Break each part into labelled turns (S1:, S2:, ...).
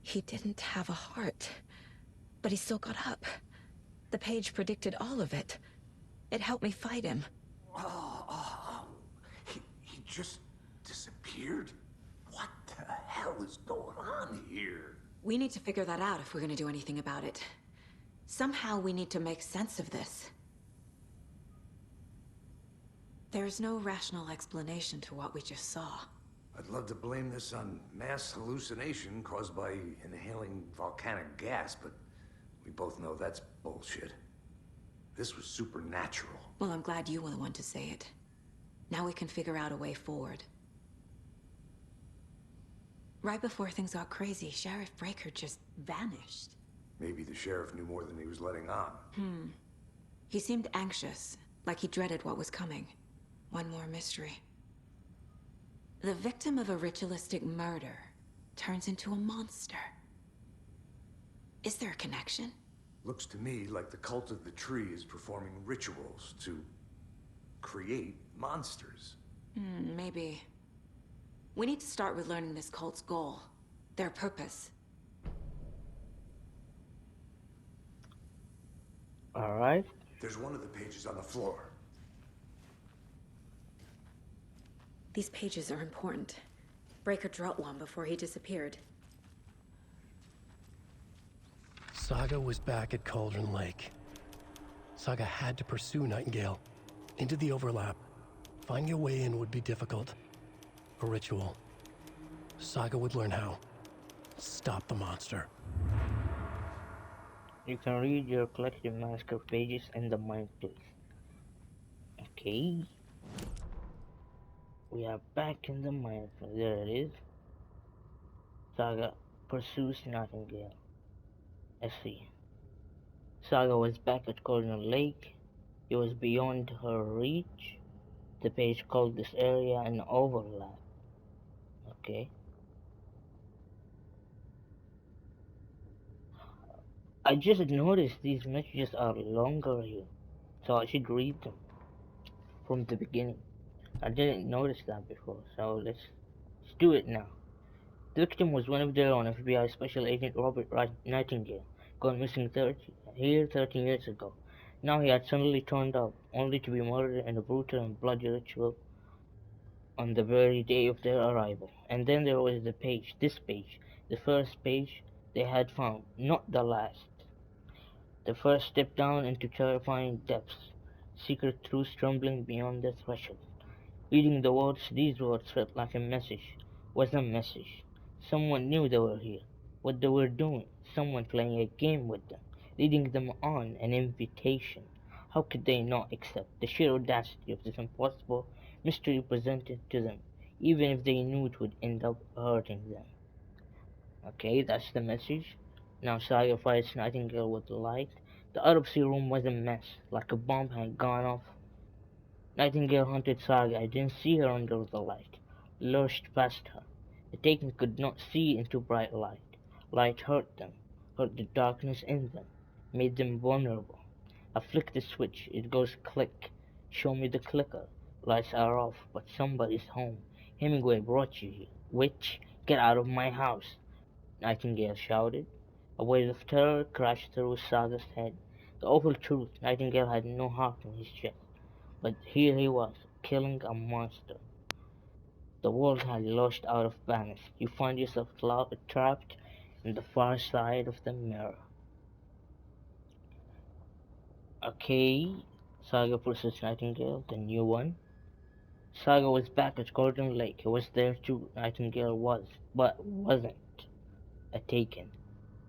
S1: He didn't have a heart, but he still got up. The page predicted all of it. It helped me fight him.
S2: Oh, he just disappeared? What the hell is going on here?
S1: We need to figure that out if we're gonna do anything about it. Somehow we need to make sense of this. There's no rational explanation to what we just saw.
S2: I'd love to blame this on mass hallucination caused by inhaling volcanic gas, but we both know that's bullshit. This was supernatural.
S1: Well, I'm glad you were the one to say it. Now we can figure out a way forward. Right before things got crazy, Sheriff Breaker just vanished.
S2: Maybe the sheriff knew more than he was letting on.
S1: He seemed anxious, like he dreaded what was coming. One more mystery. The victim of a ritualistic murder turns into a monster. Is there a connection?
S2: Looks to me like the cult of the tree is performing rituals to create monsters.
S1: Maybe. We need to start with learning this cult's goal. Their purpose.
S3: Alright.
S2: There's one of the pages on the floor.
S1: These pages are important. Breaker dropped one before he disappeared.
S4: Saga was back at Cauldron Lake. Saga had to pursue Nightingale into the overlap. Finding a way in would be difficult. A ritual. Saga would learn how. Stop the monster.
S3: You can read your collective massacre pages in the mind place. Okay. We are back in the mind. There it is. Saga pursues Nightingale. Let's see. Saga was back at Cauldron Lake. It was beyond her reach. The page called this area an overlap. Okay. I just noticed these messages are longer here, so I should read them from the beginning. I didn't notice that before, so let's do it now. The victim was one of their own, FBI Special Agent Robert Nightingale, gone missing 13 years ago. Now he had suddenly turned up, only to be murdered in a brutal and bloody ritual on the very day of their arrival. And then there was this page, the first page they had found, not the last. The first step down into terrifying depths, secret truths trembling beyond their threshold. Reading these words felt like a message. Was a message. Someone knew they were here, what they were doing, someone playing a game with them, leading them on, an invitation. How could they not accept the sheer audacity of this impossible mystery presented to them, even if they knew it would end up hurting them? Okay, that's the message. Now Saga fights Nightingale with the light. The autopsy room was a mess, like a bomb had gone off. Nightingale hunted Saga. I didn't see her under the light. Lurched past her. The Taken could not see into bright light. Light hurt them, hurt the darkness in them, made them vulnerable. I flick the switch. It goes click. Show me the clicker. Lights are off, but somebody's home. Hemingway brought you here. Witch, get out of my house! Nightingale shouted. A wave of terror crashed through Saga's head. The awful truth, Nightingale had no heart in his chest. But here he was, killing a monster. The world had lost out of balance. You find yourself trapped in the far side of the mirror. Okay, Saga vs. Nightingale, the new one. Saga was back at Golden Lake. He was there too. Nightingale was, but wasn't. A Taken.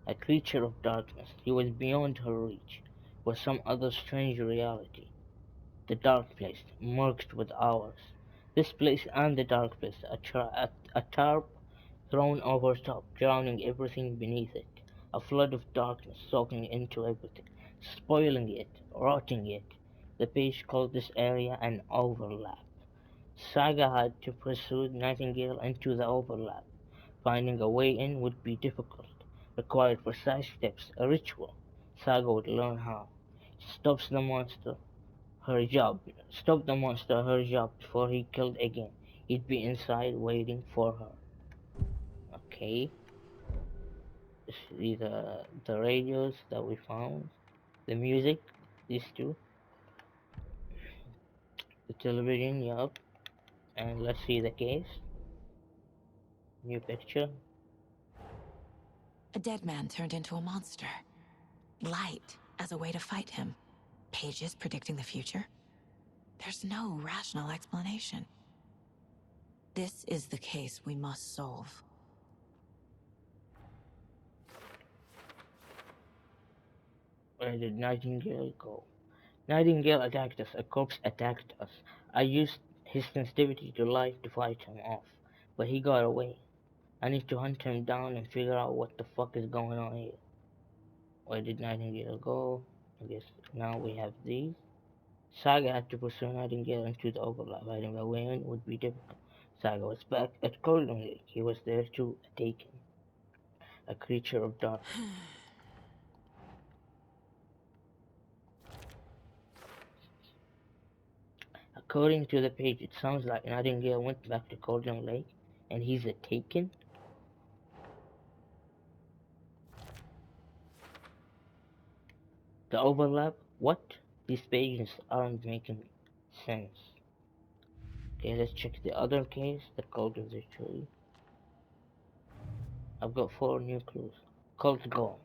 S3: A creature of darkness. He was beyond her reach. Was some other strange reality. The dark place, merged with ours. This place and the dark place, a tarp thrown over top, drowning everything beneath it. A flood of darkness soaking into everything, spoiling it, rotting it. The page called this area an overlap. Saga had to pursue Nightingale into the overlap. Finding a way in would be difficult, required precise steps, a ritual. Saga would learn how. Stops the monster, her job. Stop the monster, her job, before he killed again. He'd be inside waiting for her. Okay. See the radios that we found, the music, these two, the television, yup. And let's see the case. New picture.
S1: A dead man turned into a monster. Light as a way to fight him. Pages predicting the future. There's no rational explanation. This is the case we must solve.
S3: Where did Nightingale go? Nightingale attacked us. A corpse attacked us. I used his sensitivity to light to fight him off, but he got away. I need to hunt him down and figure out what the fuck is going on here. Where did Nightingale go? I guess now we have these. Saga had to pursue Nightingale into the overlap. Hiding away in would be difficult. Saga was back at Golden Lake. He was there too, a Taken, a creature of dark. According to the page, it sounds like Nightingale went back to Golden Lake, and he's a Taken. The overlap? What? These pages aren't making sense. Okay, let's check the other case, the cult of the tree. I've got 4 new clues. Cult goal.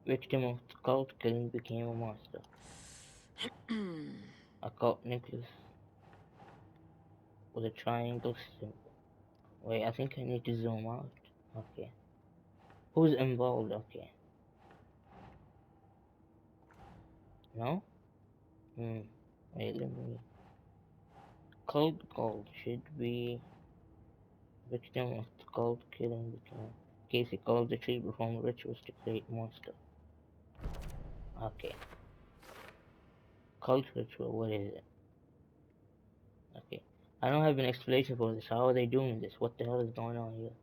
S3: Victim of the cult killing became a monster. A cult nucleus with a triangle symbol. Wait, I think I need to zoom out. Okay. Who's involved? Okay. No? Wait, let me. Cult gold should be victim of the cult killing became. Casey called the tree performed rituals to create monster. Okay. Cult ritual, what is it? Okay. I don't have an explanation for this. How are they doing this? What the hell is going on here?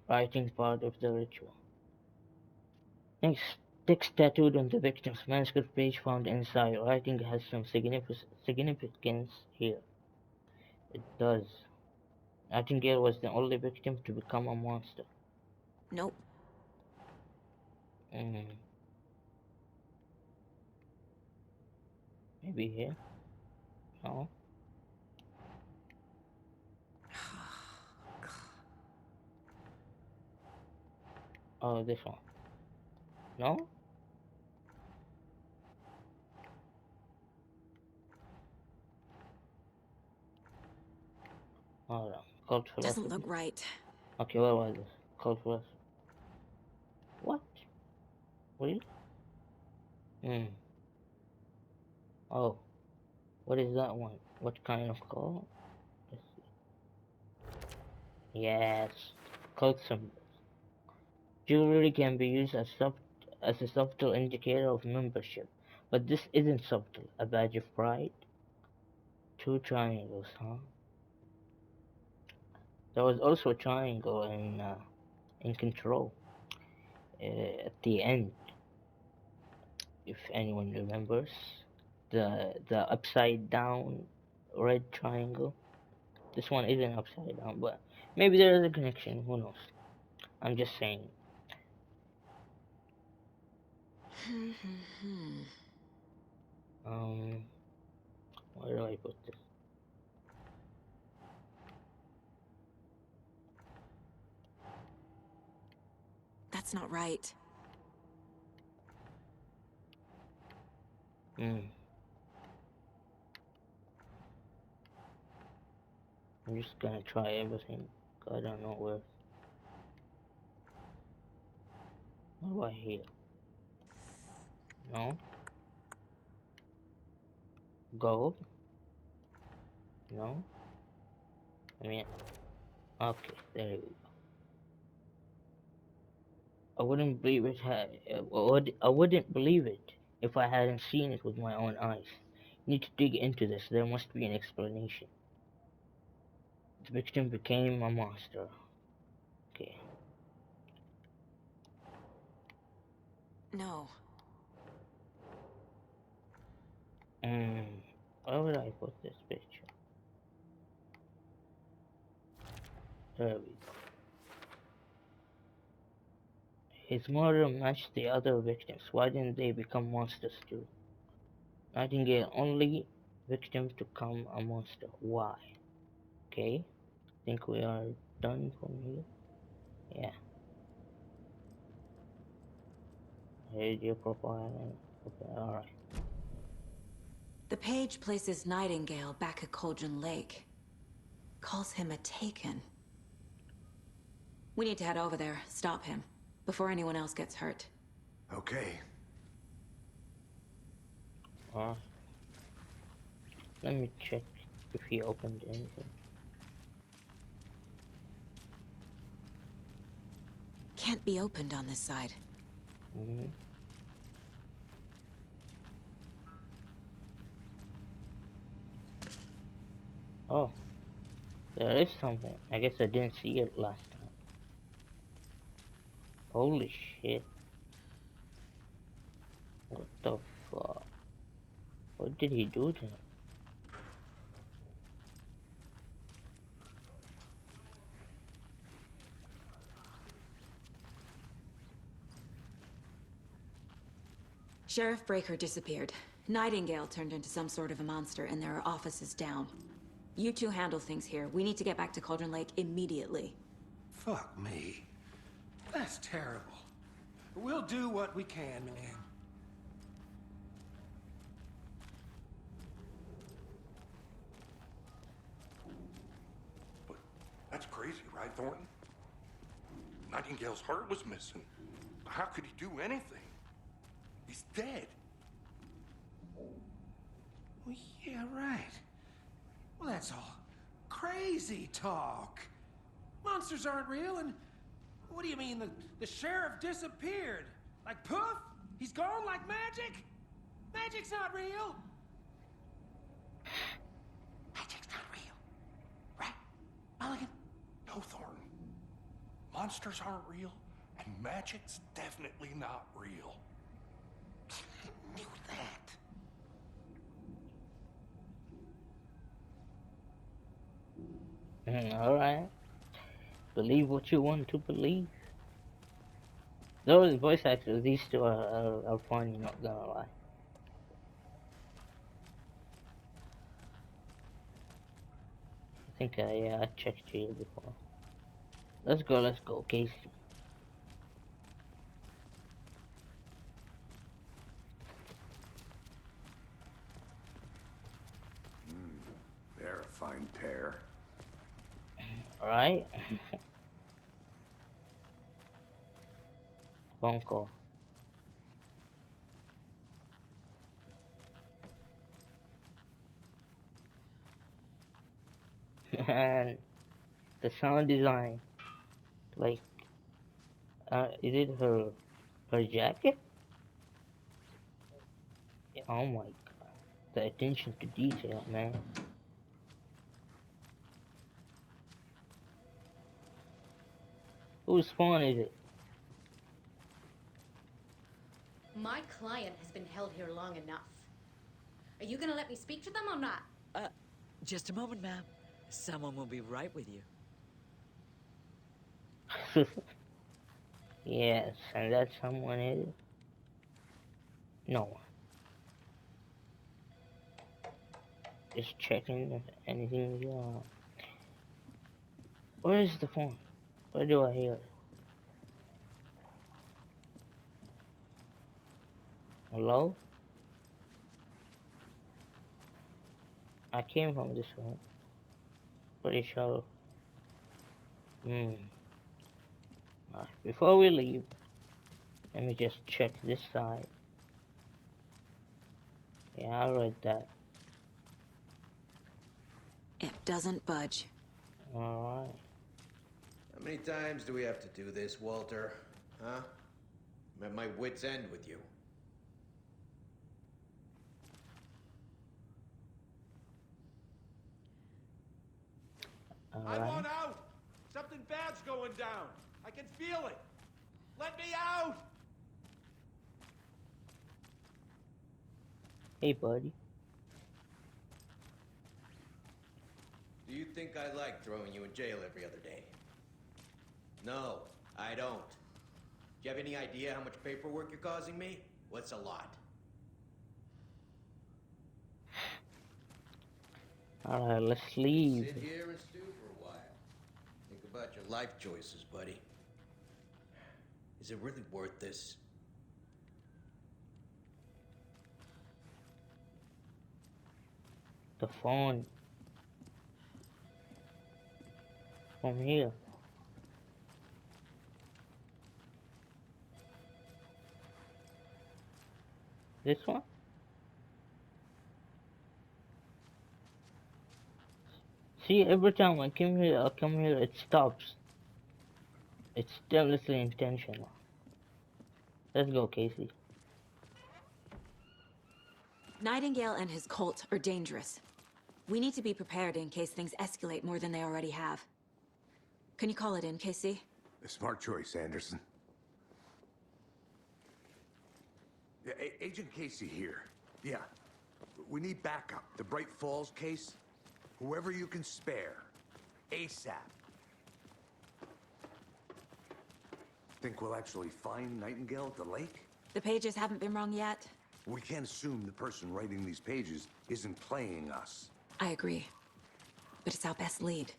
S3: Writing part of the ritual. Next, text tattooed on the victim's manuscript page found inside. Writing has some significance here. It does. Nightingale was the only victim to become a monster.
S1: Nope.
S3: Maybe here? No? Oh, this one. No? Hold on. Cult philosophy.
S1: Doesn't look right.
S3: Okay, what was this? Cult philosophy. What? Really? Oh. What is that one? What kind of cult? Let's see. Yes. Cult symbols. Jewelry can be used as a subtle indicator of membership. But this isn't subtle. A badge of pride? 2 triangles, huh? There was also a triangle in Control. At the end, if anyone remembers, the upside down red triangle. This one isn't upside down, but maybe there is a connection. Who knows? I'm just saying. Where do I put this?
S1: That's not right.
S3: I'm just gonna try everything. I don't know where. What about here? No. Gold? No. I mean, okay, there we go. I wouldn't believe it I wouldn't believe it if I hadn't seen it with my own eyes. Need to dig into this. There must be an explanation. The victim became a monster. Okay.
S1: No.
S3: Where would I put this picture? There we go. His murder matched the other victims. Why didn't they become monsters too? Nightingale only victim to come a monster. Why? Okay. Think we are done from here? Yeah. Radio profile. Okay, alright.
S1: The page places Nightingale back at Cauldron Lake. Calls him a Taken. We need to head over there, stop him, before anyone else gets hurt.
S2: Okay.
S3: Let me check if he opened anything.
S1: Can't be opened on this side.
S3: Oh, there is something. I guess I didn't see it last time. Holy shit. What the fuck? What did he do to him?
S1: Sheriff Breaker disappeared. Nightingale turned into some sort of a monster, and there are offices down. You two handle things here. We need to get back to Cauldron Lake immediately.
S5: Fuck me. That's terrible. We'll do what we can, man.
S6: But that's crazy, right, Thornton? Nightingale's heart was missing. How could he do anything? He's dead.
S5: Well, yeah, right. Well, that's all crazy talk. Monsters aren't real, and what do you mean the sheriff disappeared? Like poof? He's gone like magic? Magic's not real. Magic's not real. Right, Mulligan?
S6: No, Thornton. Monsters aren't real, and magic's definitely not real.
S5: I knew that.
S3: Alright. Believe what you want to believe. Those voice actors, these two are funny, not gonna lie. I think I checked jail before. Let's go, Casey.
S2: They're a fine pair.
S3: Alright. Phone call. And the sound design, like, is it her jacket? Oh my god, the attention to detail, man. Whose phone is it?
S7: My client has been held here long enough. Are you gonna let me speak to them or not?
S8: Just a moment, ma'am. Someone will be right with you.
S3: Yes, and that someone is no one. Just checking if anything's wrong. Where is the phone? Where do I hear it? Hello? I came from this one. Pretty sure. Before we leave, let me just check this side. Yeah, I read that.
S1: It doesn't budge.
S3: Alright.
S9: How many times do we have to do this, Walter? Huh? I'm at my wit's end with you.
S5: I want out! Something bad's going down. I can feel it. Let me out!
S3: Hey, buddy.
S9: think I like throwing you in jail every other day? No, I don't. Do you have any idea how much paperwork you're causing me? What's a lot?
S3: Alright, let's leave.
S9: Sit here and stew for a while. Think about your life choices, buddy. Is it really worth this?
S3: The phone. From here. This one? See, every time I come here, it stops. It's definitely intentional. Let's go, Casey.
S1: Nightingale and his cult are dangerous. We need to be prepared in case things escalate more than they already have. Can you call it in, Casey?
S2: A smart choice, Anderson. Yeah, Agent Casey here. Yeah. We need backup. The Bright Falls case. Whoever you can spare. ASAP. Think we'll actually find Nightingale at the lake?
S1: The pages haven't been rung yet.
S2: We can't assume the person writing these pages isn't playing us.
S1: I agree. But it's our best lead.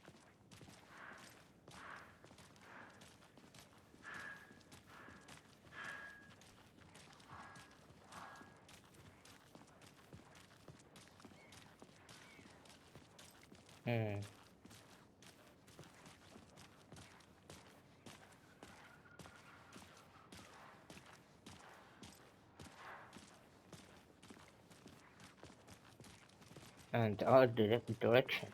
S3: And our direction.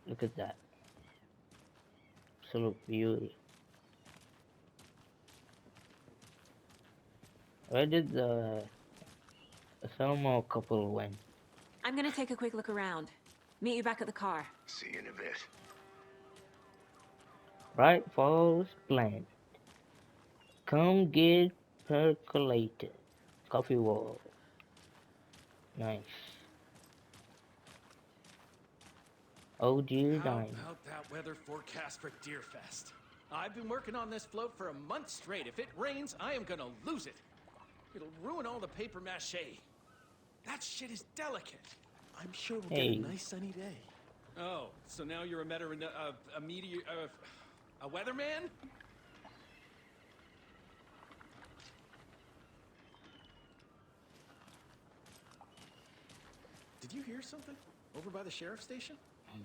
S3: Look at that. Absolute beauty. Where did the Selma couple went?
S1: I'm gonna take a quick look around. Meet you back at the car.
S2: See you in a bit.
S3: Bright Falls Blend. Come get percolated. Coffee wall. Nice. Oh dear
S10: How
S3: Dine.
S10: about that weather forecast for Deerfest? I've been working on this float for a month straight. If it rains, I am gonna lose it. It'll ruin all the paper mache. That shit is delicate. I'm sure we'll
S3: Hey.
S10: get a nice sunny day. Oh, so now you're a meteor, a weatherman? Did you hear something? Over by the sheriff's station?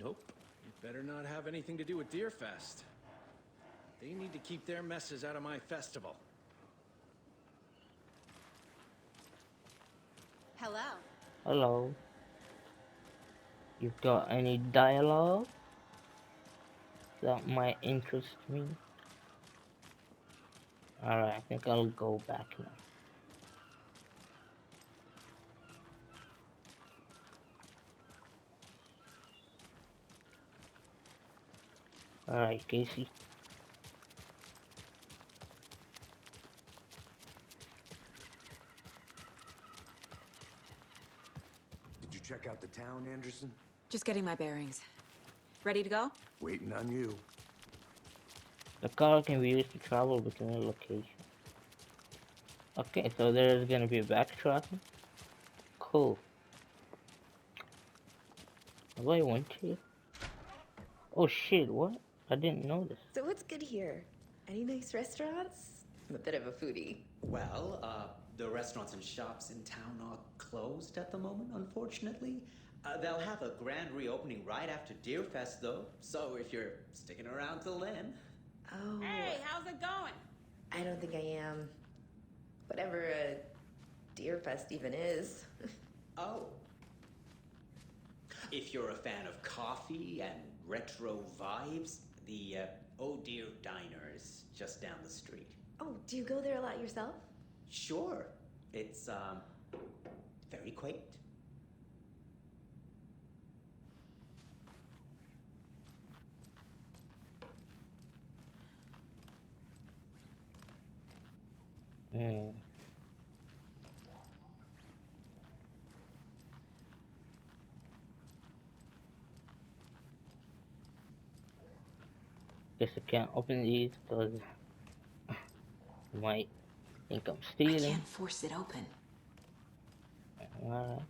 S10: Nope. It better not have anything to do with Deerfest. They need to keep their messes out of my festival.
S7: Hello.
S3: Hello. You've got any dialogue that might interest me? Alright, I think I'll go back now. Alright, Casey.
S2: Did you check out the town, Anderson?
S1: Just getting my bearings. Ready to go?
S2: Waiting on you.
S3: The car can be used to travel between locations. Okay, so there's gonna be backtracking. Cool. Have I went here? Oh shit, what? I didn't notice.
S11: So what's good here? Any nice restaurants? I'm a bit of a foodie.
S12: Well, the restaurants and shops in town are closed at the moment, unfortunately. They'll have a grand reopening right after Deerfest, though. So if you're sticking around till then.
S11: Oh.
S13: Hey, how's it going?
S11: I don't think I am. Whatever a Deerfest even is.
S12: Oh. If you're a fan of coffee and retro vibes, the Oh Dear Diner is just down the street.
S11: Oh, do you go there a lot yourself?
S12: Sure. It's, very quaint.
S3: Guess I can't open these because you might think I'm
S1: I
S3: stealing.
S1: can't force it open.
S3: Alright.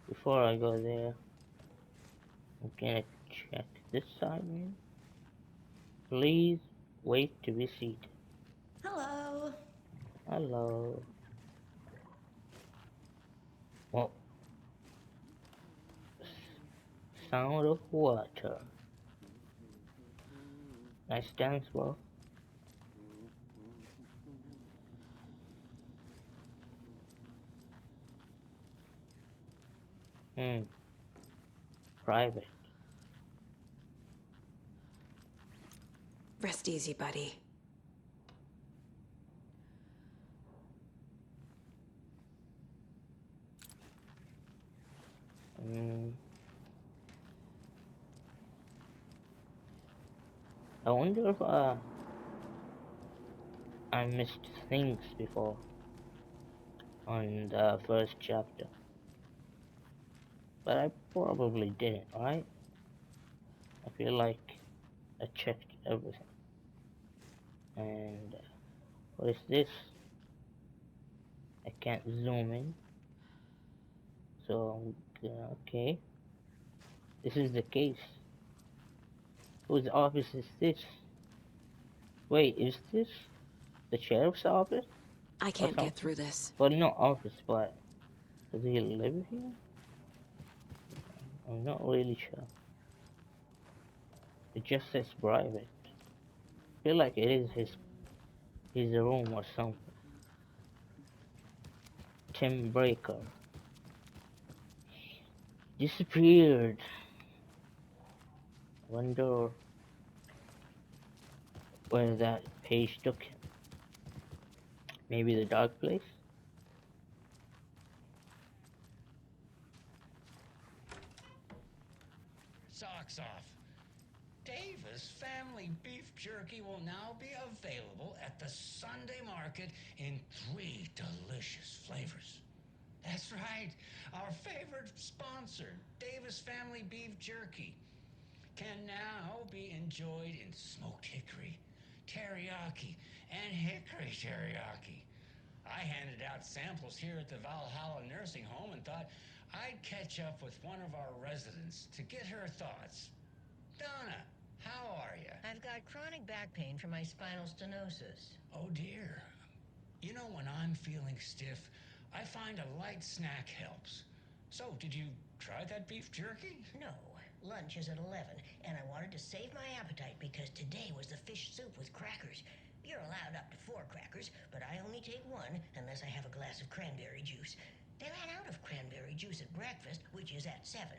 S3: Before I go there, I'm gonna check this side, man. Please wait to be seated.
S11: Hello.
S3: Hello. Oh, sound of water. Nice dance, bro. Private.
S1: Rest easy, buddy.
S3: I wonder if I missed things before on the first chapter. But I probably didn't, right? I feel like I checked everything. And what is this? I can't zoom in. So, okay. This is the case. Whose office is this? Wait, is this the sheriff's office?
S1: I can't get through this.
S3: Well, not office, but does he live here? I'm not really sure. It just says private. I feel like it is his room or something. Tim Breaker disappeared. Wonder where that page took him. Maybe the dark place?
S13: Socks off. Davis Family Beef Jerky will now be available at the Sunday market in 3 delicious flavors. That's right, our favorite sponsor, Davis Family Beef Jerky, can now be enjoyed in smoked hickory, teriyaki, and hickory teriyaki. I handed out samples here at the Valhalla Nursing Home and thought I'd catch up with one of our residents to get her thoughts. Donna, how are you?
S14: I've got chronic back pain from my spinal stenosis.
S13: Oh dear. You know, when I'm feeling stiff, I find a light snack helps. So, did you try that beef jerky?
S14: No. Lunch is at 11, and I wanted to save my appetite because today was the fish soup with crackers. You're allowed up to 4 crackers, but I only take 1 unless I have a glass of cranberry juice. They ran out of cranberry juice at breakfast, which is at 7.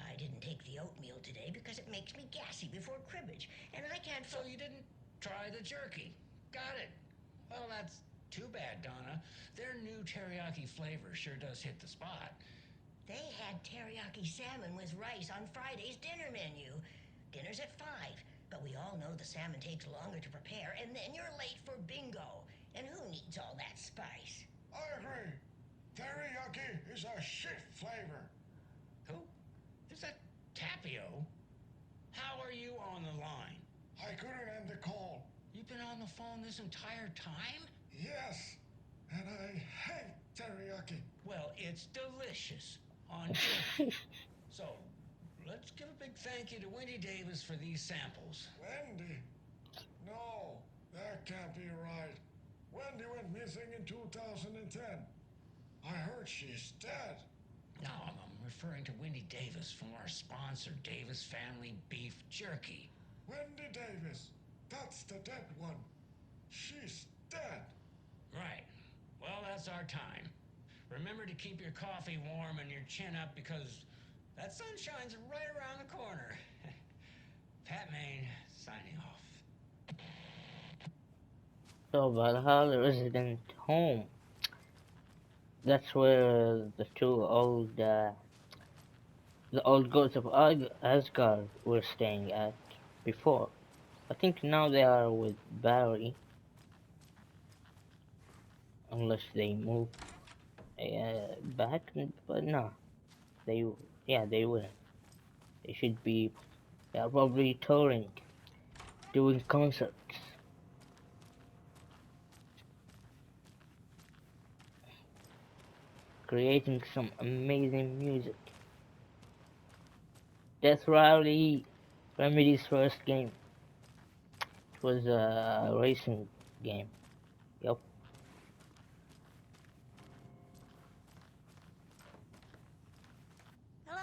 S14: I didn't take the oatmeal today because it makes me gassy before cribbage, and I can't...
S13: So you didn't try the jerky. Got it. Well, that's too bad, Donna. Their new teriyaki flavor sure does hit the spot.
S14: They had teriyaki salmon with rice on Friday's dinner menu. Dinner's at 5, but we all know the salmon takes longer to prepare, and then you're late for bingo. And who needs all that spice?
S6: I agree. Teriyaki is a shit flavor.
S13: Who? Is that Tapio? How are you on the line?
S6: I couldn't end the call.
S13: You've been on the phone this entire time?
S6: Yes, and I hate teriyaki.
S13: Well, it's delicious on jerky. So, let's give a big thank you to Wendy Davis for these samples.
S6: Wendy? No, that can't be right. Wendy went missing in 2010. I heard she's dead.
S13: No, I'm referring to Wendy Davis from our sponsor, Davis Family Beef Jerky.
S6: Wendy Davis. That's the dead one. She's dead.
S13: Right. Well, that's our time. Remember to keep your coffee warm and your chin up because that sunshine's right around the corner. Pat Maine, signing off.
S3: So, Valhalla Resident Home. That's where the two old, the old gods of Asgard were staying at before. I think now they are with Barry. Unless they move back, but no. They wouldn't. They should be, they are probably touring doing concerts. Creating some amazing music. Death Rally, Remedy's first game. It was a racing game. Yep.
S14: Hello?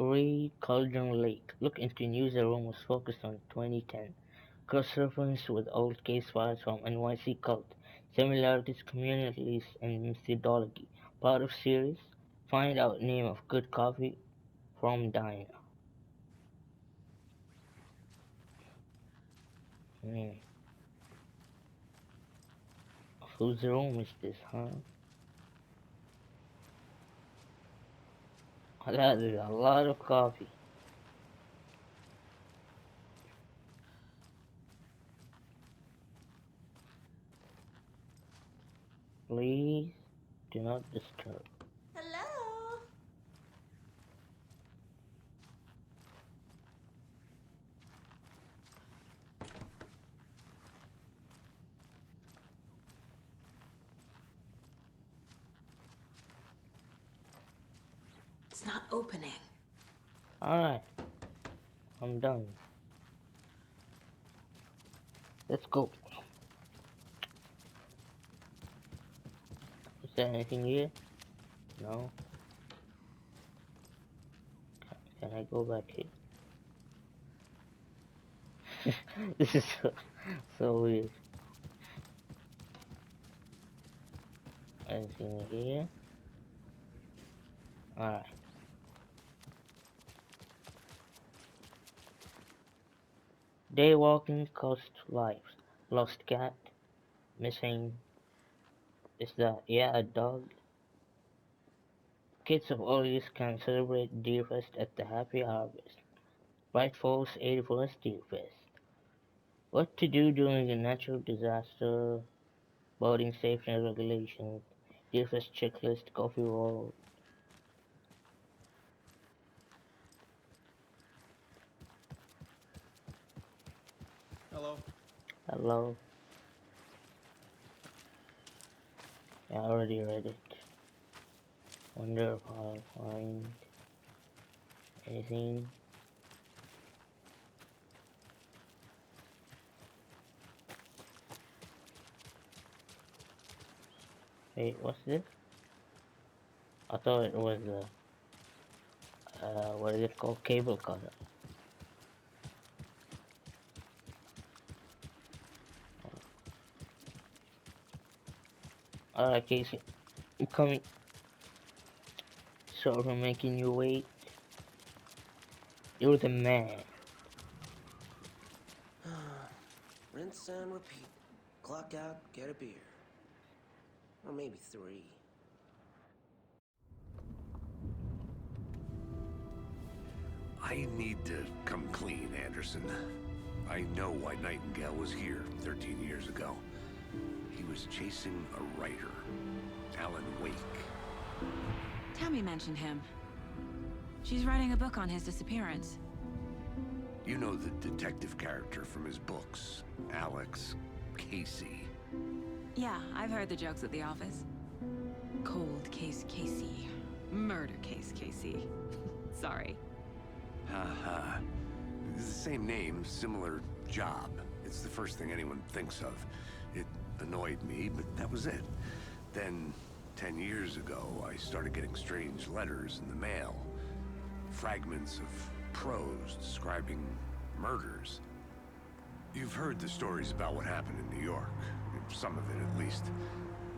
S3: Ray Cauldron Lake. Look into news room was focused on 2010. Cross-reference with old case files from NYC Cult. Similarities, communities, and methodology. Part of series. Find out name of good coffee from Diner. Whose room is this, huh? That is a lot of coffee. Please do not disturb.
S14: Hello?
S1: It's not opening.
S3: Alright. I'm done. Let's go. Is there anything here? No. Can I go back here? This is so weird. Anything here? Alright. Daywalking cost lives. Lost cat. Missing. Is that, yeah, a dog? Kids of all ages can celebrate Deerfest at the Happy Harvest. Bright Falls 81st Deerfest. What to do during a natural disaster. Boating safety and regulations. Deerfest checklist. Coffee roll.
S9: Hello.
S3: Hello. I already read it. Wonder if I'll find anything. Wait, what's this? I thought it was what is it called? Cable cutter. Alright, Casey. I'm coming. Sorry for making you wait. You're the man.
S15: Rinse and repeat. Clock out, get a beer. Or maybe 3.
S2: I need to come clean, Anderson. I know why Nightingale was here 13 years ago. He was chasing a writer, Alan Wake.
S1: Tammy mentioned him. She's writing a book on his disappearance.
S2: You know the detective character from his books, Alex Casey.
S1: Yeah, I've heard the jokes at the office. Cold case Casey. Murder case Casey. Sorry.
S2: Haha. It's the same name, similar job. It's the first thing anyone thinks of. It annoyed me, but that was it. Then, 10 years ago, I started getting strange letters in the mail. Fragments of prose describing murders. You've heard the stories about what happened in New York. Some of it, at least.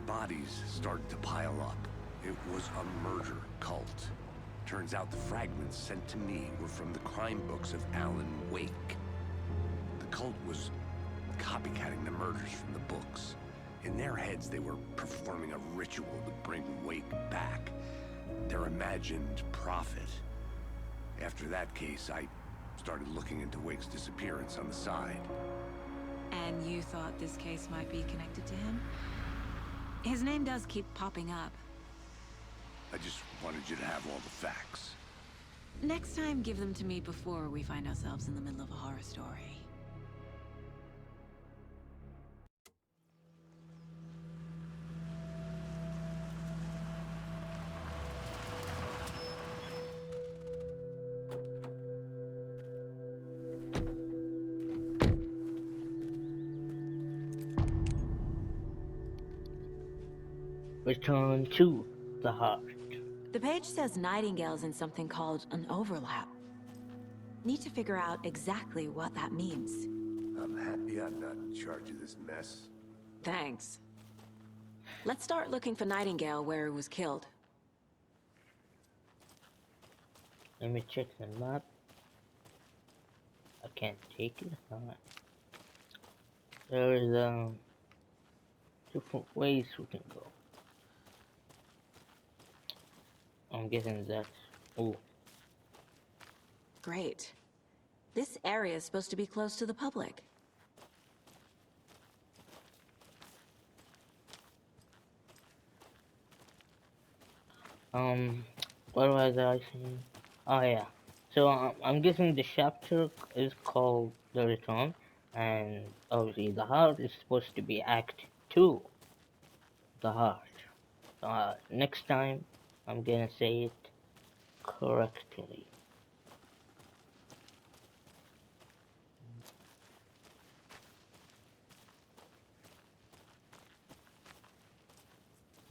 S2: Bodies started to pile up. It was a murder cult. Turns out the fragments sent to me were from the crime books of Alan Wake. The cult was copycatting the murders from the books. In their heads, they were performing a ritual to bring Wake back. Their imagined prophet. After that case, I Started looking into Wake's disappearance on the side.
S1: And you thought this case might be connected to him? His name does keep popping up.
S2: I just wanted you to have all the facts.
S1: Next time, give them to me before we find ourselves in the middle of a horror story.
S3: Return to the heart.
S1: The page says Nightingale's in something called an overlap. Need to figure out exactly what that means.
S2: I'm happy I'm not in charge of this mess.
S1: Thanks. Let's start looking for Nightingale where he was killed.
S3: Let me check the map. I can't take it. Alright. There is different ways we can go. I'm guessing that's... Oh.
S1: Great. This area is supposed to be close to the public.
S3: What was I saying? Oh yeah. So I'm guessing the chapter is called The Return, and obviously the heart is supposed to be Act 2. The heart. Next time I'm gonna say it correctly.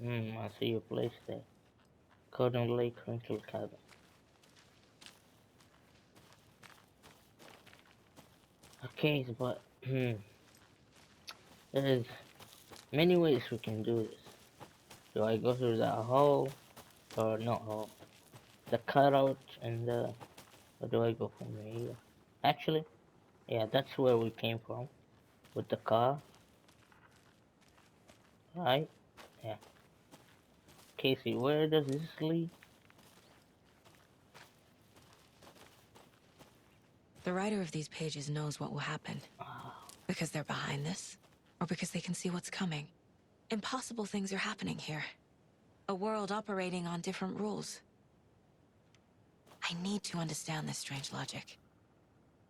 S3: I see a place there. Cotton Lake Rental Cabin. Okay, but there's many ways we can do this. Do I go through that hole or not hole? The cutout and the... Or do I go from here? Actually, yeah, that's where we came from. With the car. Right? Yeah. Casey, where does this lead?
S1: The writer of these pages knows what will happen. Because they're behind this, or because they can see what's coming. Impossible things are happening here. A world operating on different rules. I need to understand this strange logic.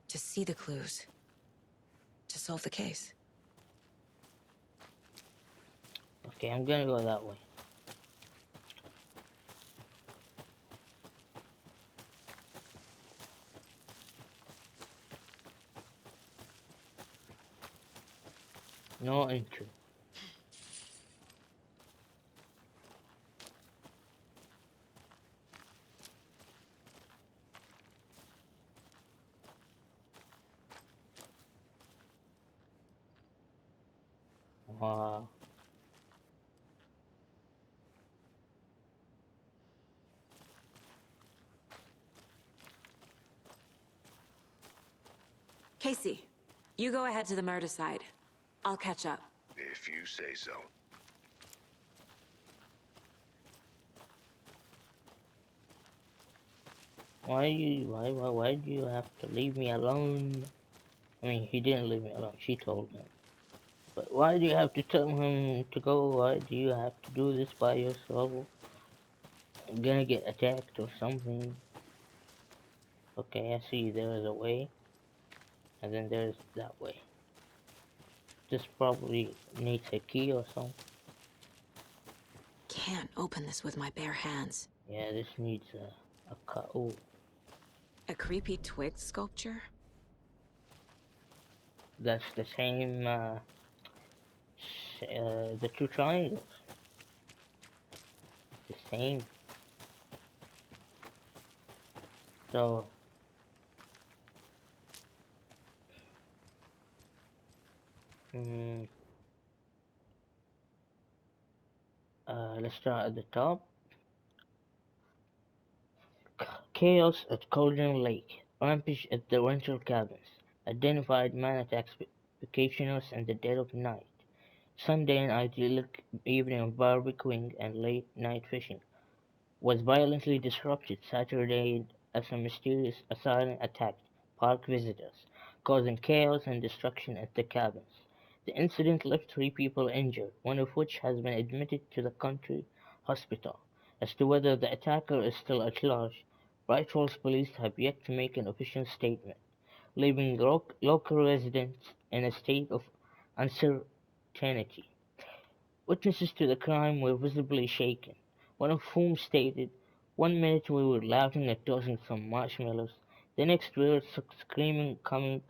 S1: To see the clues. To solve the case.
S3: Okay, I'm gonna go that way. No entry. Wow.
S1: Casey, you go ahead to the murder side. I'll catch up.
S2: If you say so.
S3: Why do you have to leave me alone? I mean, he didn't leave me alone, she told him. But why do you have to tell him to go? Why do you have to do this by yourself? I'm gonna get attacked or something. Okay, I see there is a way. And then there's that way. This probably needs a key or something.
S1: Can't open this with my bare hands.
S3: Yeah, this needs a cut. Oh.
S1: A creepy twig sculpture?
S3: That's the same, the two triangles. The same. So... let's start at the top. Chaos at Cauldron Lake. Rampage at the rental cabins. Identified man attacks vacationers in the dead of night. Sunday an idyllic evening of barbecuing and late night fishing was violently disrupted Saturday as a mysterious assailant attacked park visitors, causing chaos and destruction at the cabins. The incident left 3 people injured, one of which has been admitted to the country hospital. As to whether the attacker is still at large, Bright Falls police have yet to make an official statement, leaving local residents in a state of uncertainty. Witnesses to the crime were visibly shaken, one of whom stated, "One minute we were laughing at tossing some marshmallows, the next we heard screaming coming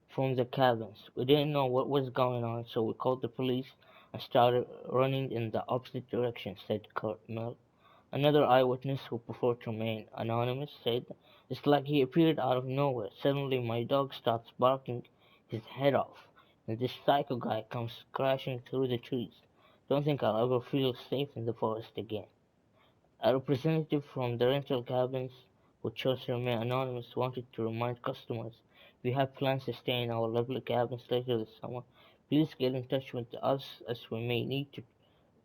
S3: from the cabins. We didn't know what was going on, so we called the police and started running in the opposite direction," said Kurt Mill. Another eyewitness, who preferred to remain anonymous, said, "It's like he appeared out of nowhere. Suddenly my dog starts barking his head off, and this psycho guy comes crashing through the trees. Don't think I'll ever feel safe in the forest again." A representative from the rental cabins, who chose to remain anonymous, wanted to remind customers, "If you have plans to stay in our lovely cabins later this summer, please get in touch with us as we may need to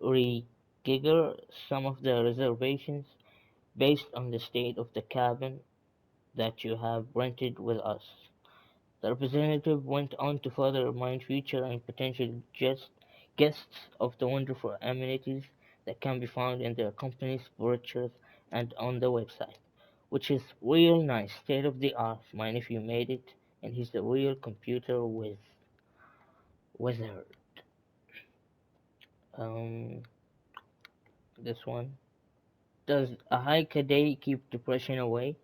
S3: re-gigger some of the reservations based on the state of the cabin that you have rented with us." The representative went on to further remind future and potential guests of the wonderful amenities that can be found in their company's brochures and on the website, which is real nice, state of the art. My nephew made it, and he's a real computer wizard. Um, this one. Does a hike a day keep depression away?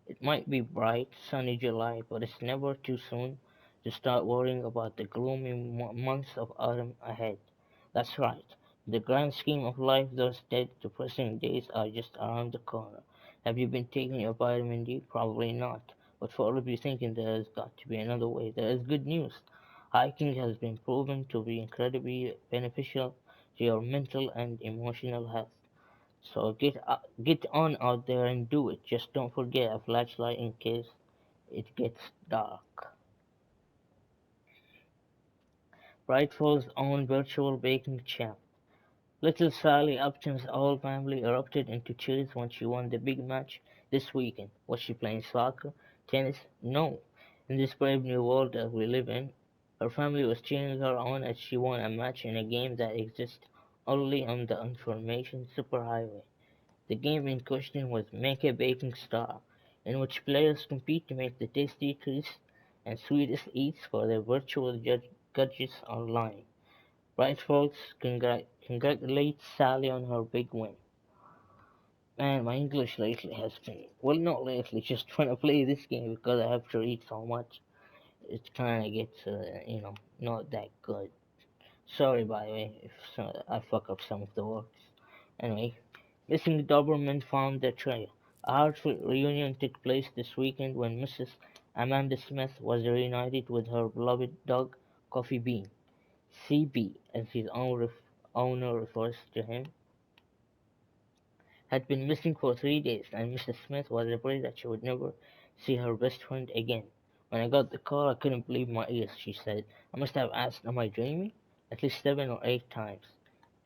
S3: It might be bright, sunny July, but it's never too soon to start worrying about the gloomy months of autumn ahead. That's right. In the grand scheme of life, those dead, depressing days are just around the corner. Have you been taking your vitamin D? Probably not. But for all of you thinking there has got to be another way, there is good news. Hiking has been proven to be incredibly beneficial to your mental and emotional health. So get on out there and do it. Just don't forget a flashlight in case it gets dark. Bright Falls' own virtual baking champ. Little Sally Upton's whole family erupted into cheers when she won the big match this weekend. Was she playing soccer? Tennis? No. In this brave new world that we live in, her family was cheering her on as she won a match in a game that exists only on the information superhighway. The game in question was Make a Baking Star, in which players compete to make the tastiest and sweetest eats for their virtual judges online. Bright Falls congratulates Sally on her big win. Man, my English lately has been, well, not lately, just when I play this game because I have to read so much, it kind of gets, not that good. Sorry, by the way, if I fuck up some of the words. Anyway, missing Doberman found their trail. A heartfelt reunion took place this weekend when Mrs. Amanda Smith was reunited with her beloved dog, Coffee Bean. CB, as his own owner refers to him, had been missing for 3 days, and Mrs. Smith was afraid that she would never see her best friend again. "When I got the call, I couldn't believe my ears," she said. "I must have asked, 'Am I dreaming?' at least 7 or 8 times.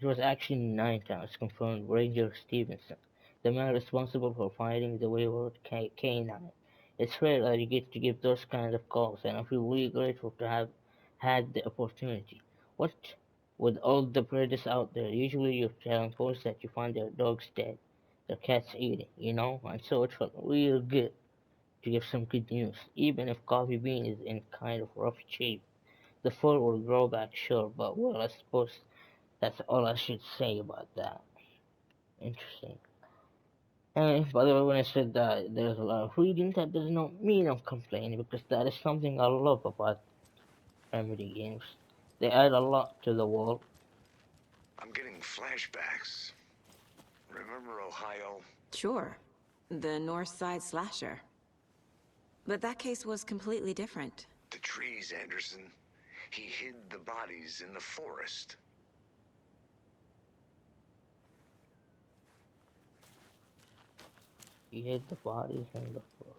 S3: It was actually 9 times," confirmed Ranger Stevenson, the man responsible for finding the wayward canine. "It's rare that you get to give those kind of calls, and I feel really grateful to have had the opportunity. What with all the predators out there, usually you're telling folks that you find their dogs dead, their cats eating, and so it felt real good to give some good news, even if Coffee Bean is in kind of rough shape. The fur will grow back, sure, but well, I suppose that's all I should say about that." Interesting. And by the way, when I said that there's a lot of reading, that does not mean I'm complaining, because that is something I love about Remedy games. They add a lot to the world.
S2: I'm getting flashbacks. Remember Ohio?
S1: Sure. The North Side slasher. But that case was completely different.
S2: The trees, Anderson. He hid the bodies in the forest.
S3: He hid the bodies in the floor.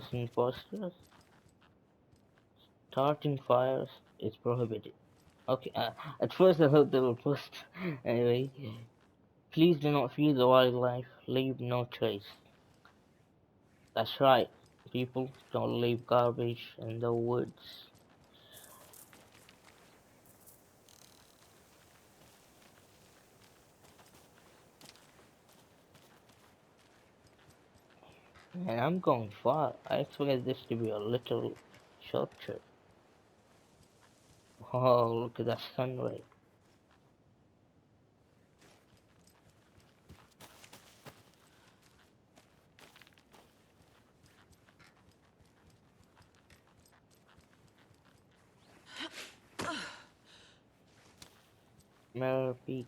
S3: As imposters, starting fires is prohibited. Okay, at first I thought they were post. Anyway, please do not feed the wildlife. Leave no trace. That's right, people. Don't leave garbage in the woods. And I'm going far. I expect this to be a little short trip. Oh, look at that sun ray. Mirror Peak.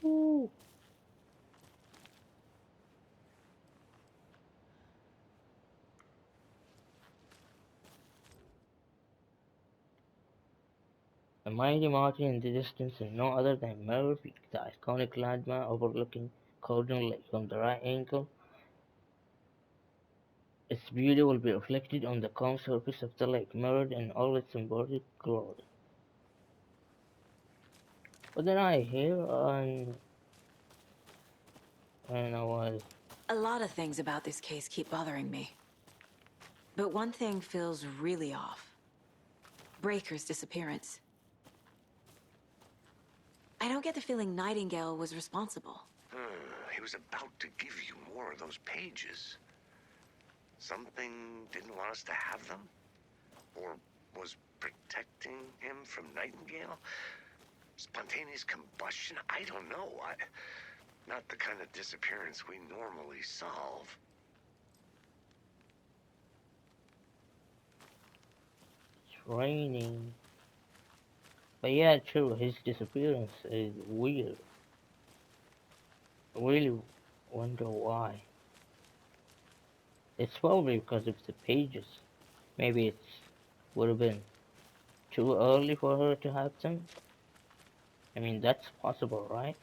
S3: Ooh. A mighty mountain in the distance and no other than Mirror Peak, the iconic landmark overlooking Cauldron Lake from the right angle. Its beauty will be reflected on the calm surface of the lake, mirrored in all its symbolic glory. What did I hear on when I was...
S1: A lot of things about this case keep bothering me. But one thing feels really off. Breaker's disappearance. I don't get the feeling Nightingale was responsible.
S2: He was about to give you more of those pages. Something didn't want us to have them? Or was protecting him from Nightingale? Spontaneous combustion? I don't know. Not the kind of disappearance we normally solve.
S3: It's raining. But yeah, true, his disappearance is weird. I really wonder why. It's probably because of the pages. Maybe it would have been too early for her to have them. I mean, that's possible, right?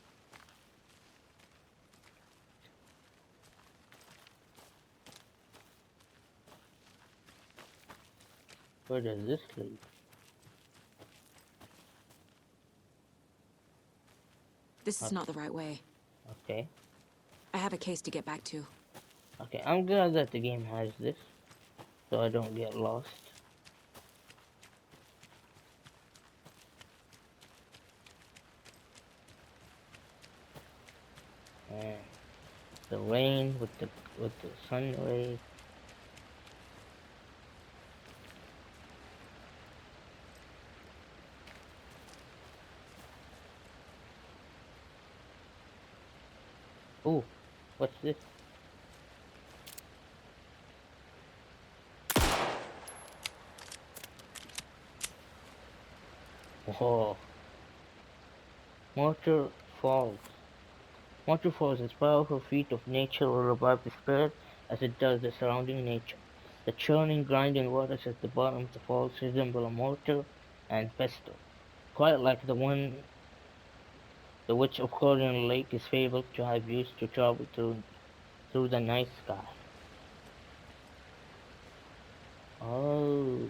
S3: Where does this lead?
S1: This is not the right way.
S3: Okay.
S1: I have a case to get back to.
S3: Okay, I'm glad that the game has this, so I don't get lost. And the rain with the sun rays. Oh, what's this? Whoa. Mortar Falls. Mortar Falls is a powerful feat of nature will revive the spirit as it does the surrounding nature. The churning, grinding waters at the bottom of the falls resemble a mortar and pestle, quite like the one the Witch of Cauldron Lake is fabled to have used to travel through the night sky. Oh.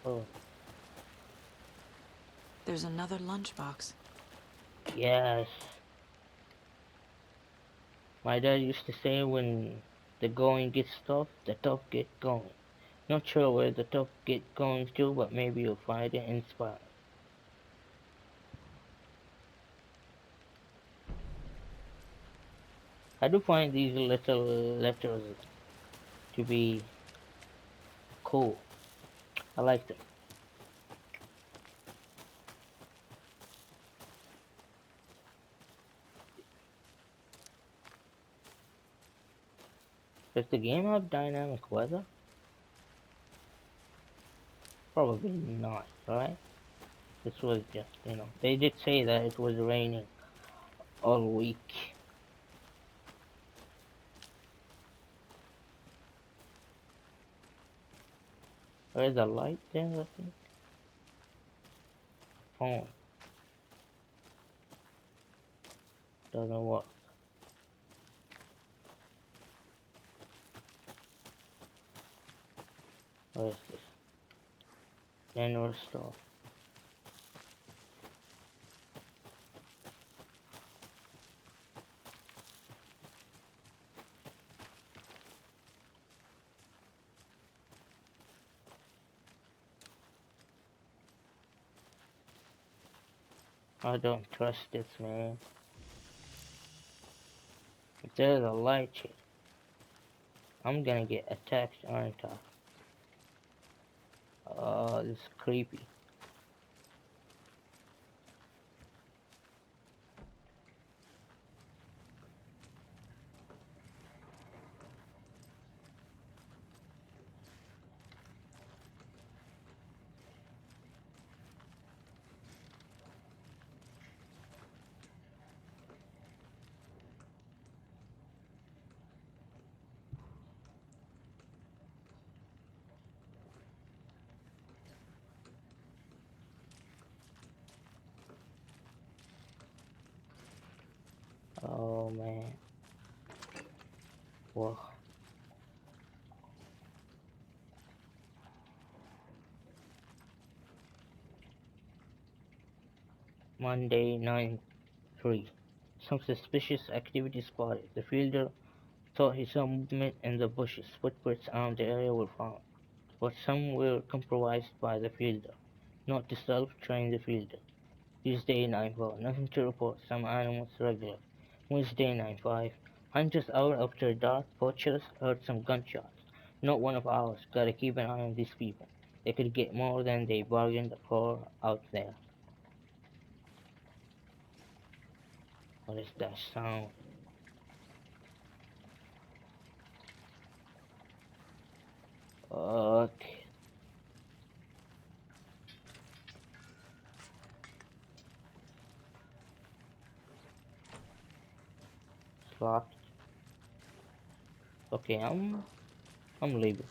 S3: Oh.
S1: There's another lunchbox.
S3: Yes. My dad used to say when the going gets tough, the tough get going. Not sure where the tough get going to, but maybe you'll find it inspiring. I do find these little letters to be cool. I like them. Does the game have dynamic weather? Probably not, right? This was just, they did say that it was raining all week. Where's the light there, I think? Phone. Doesn't work. What is this? General store. I don't trust this, man. If there's a light here, I'm gonna get attacked, aren't I? Oh, this is creepy. Oh man. Whoa. Monday 9/3. Some suspicious activity spotted. The fielder thought he saw movement in the bushes. Footprints around the area were found, but some were compromised by the fielder. Not to self-train the fielder. Tuesday 9/4. Nothing to report. Some animals regular. Wednesday 9/5. Hunters out after dark. Poachers heard some gunshots. Not one of ours. Gotta keep an eye on these people. They could get more than they bargained for out there. What is that sound? Okay. It's locked. Okay, I'm leaving.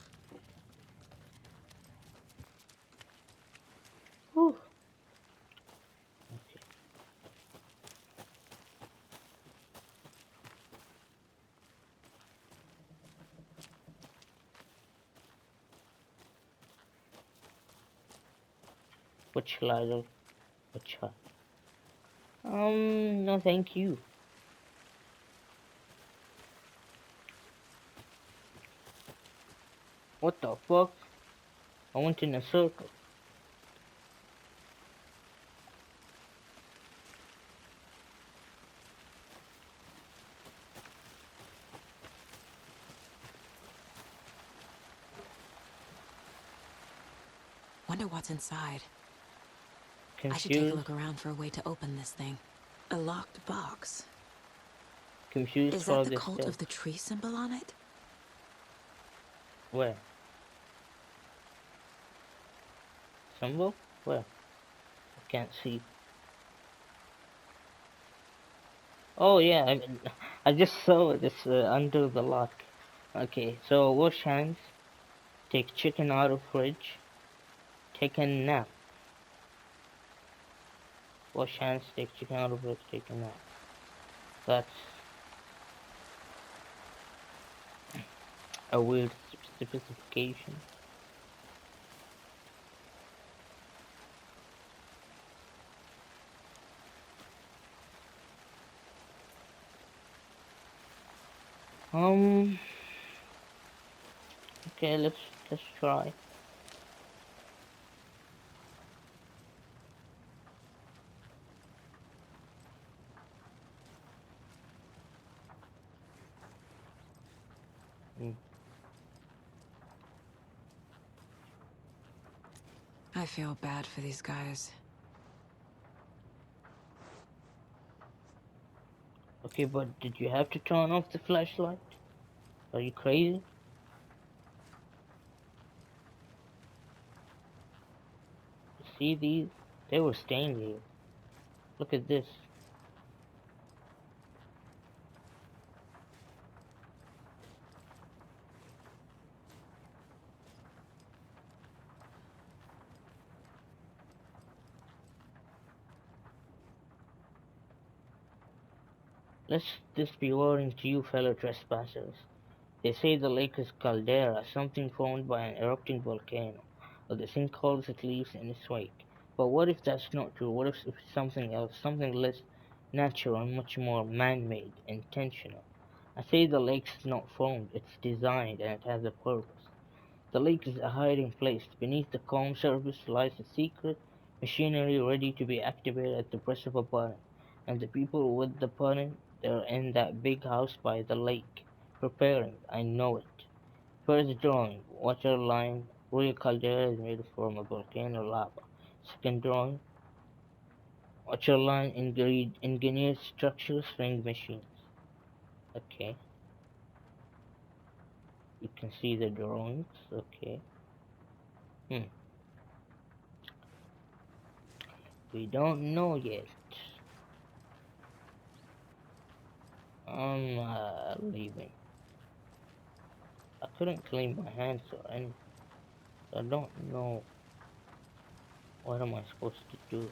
S3: Whew. Okay. What shall I do? What shall no thank you. What the fuck? I went in a circle.
S1: Wonder what's inside.
S3: Confused.
S1: I should take a look around for a way to open this thing. A locked box.
S3: Confused
S1: Is
S3: for
S1: that the
S3: this
S1: cult
S3: stuff.
S1: of the tree symbol on it?
S3: Where? Symbol? Where? I can't see. Oh yeah, I just saw it. It's under the lock. Okay, so wash hands. Take chicken out of fridge. Take a nap. Wash hands. Take chicken out of fridge. Take a nap. That's a weird specification. Okay, let's try.
S1: I feel bad for these guys.
S3: Okay, but did you have to turn off the flashlight? Are you crazy? See these? They were staying here. Look at this. Let this be warning to you fellow trespassers. They say the lake is caldera, something formed by an erupting volcano, or the sinkholes it leaves in its wake. But what if that's not true? What if it's something else, something less natural and much more man-made, intentional? I say the lake's not formed, it's designed and it has a purpose. The lake is a hiding place. Beneath the calm surface lies a secret machinery ready to be activated at the press of a button. And the people with the button, they're in that big house by the lake, preparing. I know it. First drawing, water line, real caldera is made from a volcano lava. Second drawing, water line, engineered structures, ring machines. Okay, you can see the drawings. Okay. We don't know yet. I'm leaving. I couldn't clean my hands or anything. I don't know what am I supposed to do.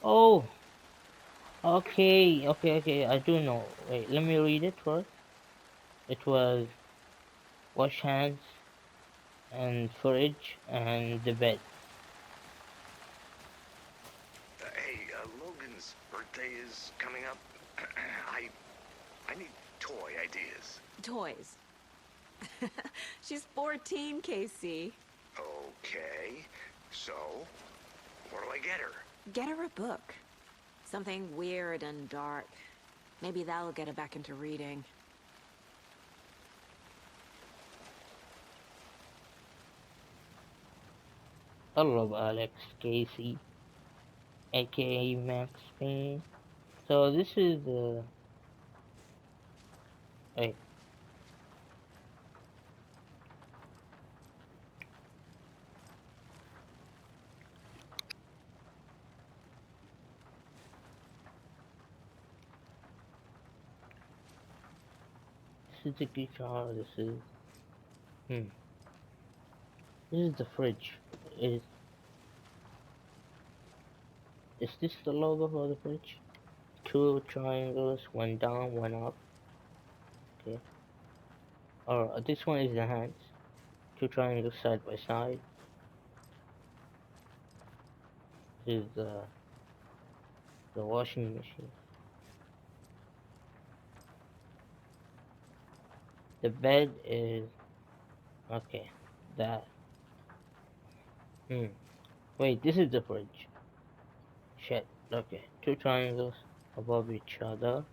S3: Oh, okay, I do know. Wait, let me read it first. It was wash hands and fridge and the bed.
S2: Hey, Logan's birthday is coming up. I need toy ideas.
S1: Toys. She's 14, Casey.
S2: Okay, so what do I get her?
S1: Get her a book. Something weird and dark. Maybe that'll get her back into reading.
S3: I love Alex Casey, aka Max Payne. So this is hey. This is the guitar, this is this is the fridge. Is this the logo for the fridge? Two triangles, one down, one up. Okay. Or this one is the hands. Two triangles side by side. This is the washing machine. The bed is okay. That. Wait, this is the fridge. Shit. Okay. Two triangles above each other.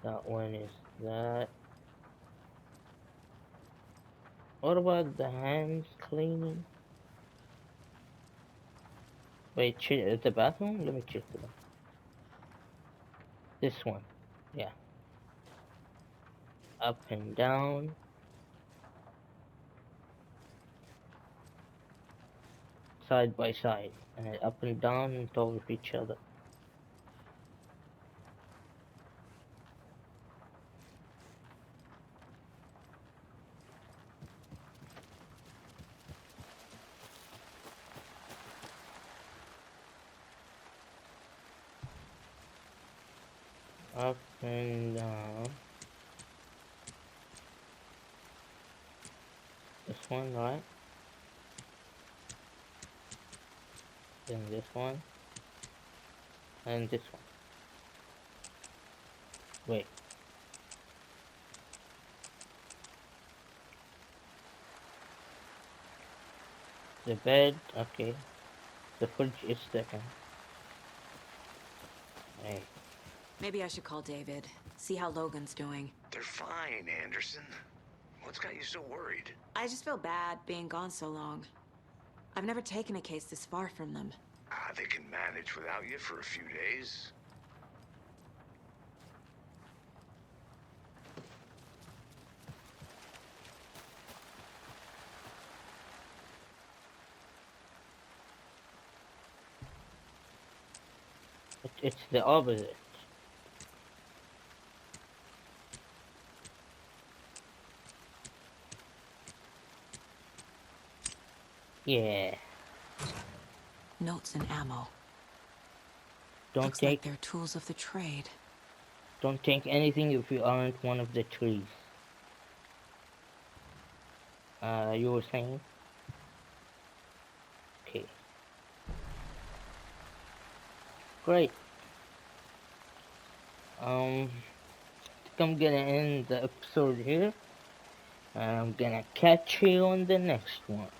S3: That one is that. What about the hands cleaning? Wait, the bathroom? Let me check the bathroom. This one. Yeah. Up and down. Side by side. And up and down on top of each other. Up and down. This one, right? Then this one. And this one. Wait. The bed, okay. The fridge is second. Hey.
S1: Maybe I should call David. See how Logan's doing.
S2: They're fine, Anderson. What's got you so worried?
S1: I just feel bad being gone so long. I've never taken a case this far from them.
S2: They can manage without you for a few days.
S3: It's the opposite. Yeah.
S1: Notes and ammo.
S3: Don't
S1: Looks like
S3: take
S1: they're tools of the trade.
S3: don't take anything if you aren't one of the trees. You were saying? Okay. Great. I think I'm gonna end the episode here. I'm gonna catch you on the next one.